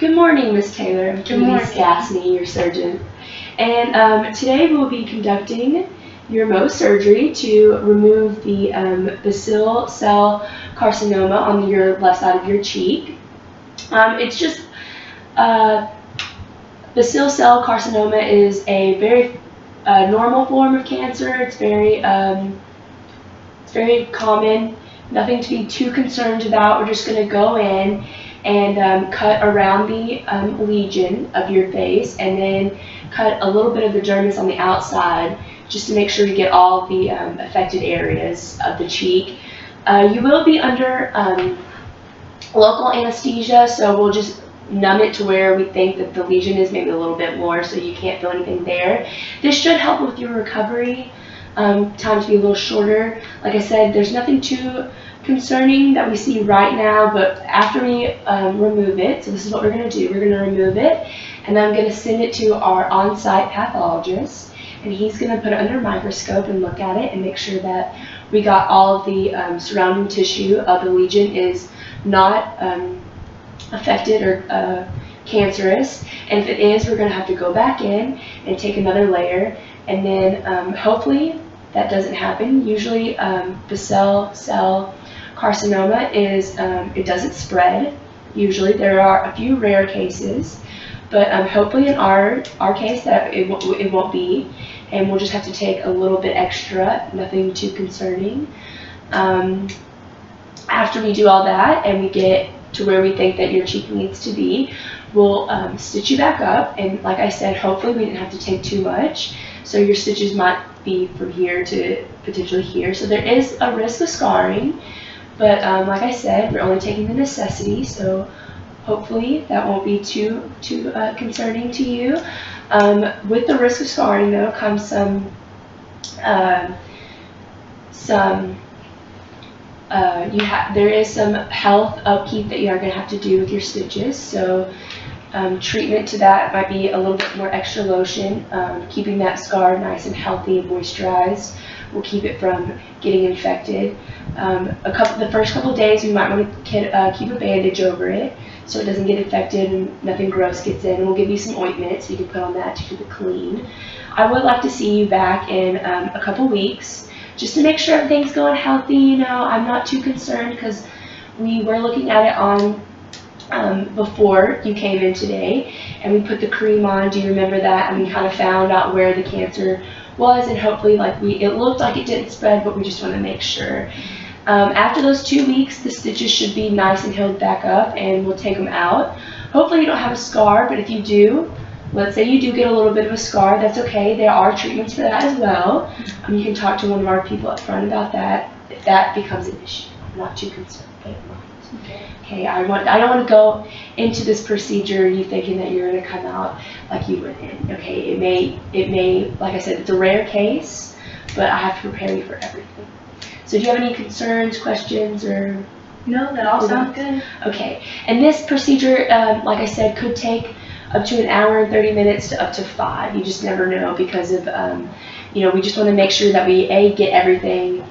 Good morning, Ms. Taylor. I'm Kimberly Gassney, your surgeon. And today we'll be conducting your Mohs surgery to remove the Bacille cell carcinoma on your left side of your cheek. It's just Bacille cell carcinoma is a very normal form of cancer. It's very common. Nothing to be too concerned about. We're just going to go in and cut around the lesion of your face, and then cut a little bit of the dermis on the outside, just to make sure you get all the affected areas of the cheek. You will be under local anesthesia, so we'll just numb it to where we think that the lesion is, maybe a little bit more, so you can't feel anything there. This should help with your recovery. Time to be a little shorter. Like I said, there's nothing too concerning that we see right now, but after we remove it, so this is what we're going to do. We're going to remove it, and then I'm going to send it to our on-site pathologist, and he's going to put it under a microscope and look at it and make sure that we got all of the surrounding tissue of the lesion is not affected or cancerous. And if it is, we're going to have to go back in and take another layer, and then hopefully that doesn't happen. Usually Bacille cell carcinoma is, it doesn't spread. Usually there are a few rare cases, but hopefully in our case that it won't be, and we'll just have to take a little bit extra, nothing too concerning. After we do all that and we get to where we think that your cheek needs to be, we'll stitch you back up, and like I said, hopefully we didn't have to take too much, so your stitches might be from here to potentially here, so there is a risk of scarring, but like I said, we're only taking the necessity, so hopefully that won't be too concerning to you. With the risk of scarring though comes some there is some health upkeep that you are going to have to do with your stitches, so treatment to that might be a little bit more extra lotion. Keeping that scar nice and healthy and moisturized will keep it from getting infected. The first couple of days we might want to keep a bandage over it so it doesn't get infected and nothing gross gets in, and we'll give you some ointment so you can put on that to keep it clean. I would like to see you back in a couple weeks just to make sure everything's going healthy. You know, I'm not too concerned because we were looking at it on before you came in today, and we put the cream on. Do you remember that? And we kind of found out where the cancer was, and hopefully it looked like it didn't spread, but we just want to make sure. After those 2 weeks, the stitches should be nice and healed back up, and we'll take them out. Hopefully you don't have a scar, but if you do, let's say you do get a little bit of a scar, that's okay. There are treatments for that as well. You can talk to one of our people up front about that if that becomes an issue. I'm not too concerned. Okay, I don't want to go into this procedure you thinking that you're going to come out like you went in. Okay, it may, like I said, it's a rare case, but I have to prepare you for everything. So do you have any concerns, questions, or? No, that all sounds good. Okay, and this procedure, like I said, could take up to 1 hour and 30 minutes to up to 5. You just never know because of, you know, we just want to make sure that we get everything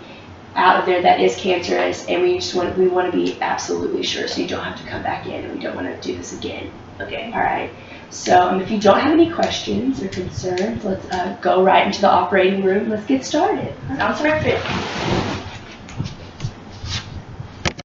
out of there that is cancerous, and we want to be absolutely sure, so you don't have to come back in, and we don't want to do this again. Okay, all right. So if you don't have any questions or concerns, let's go right into the operating room. Let's get started. Sounds perfect.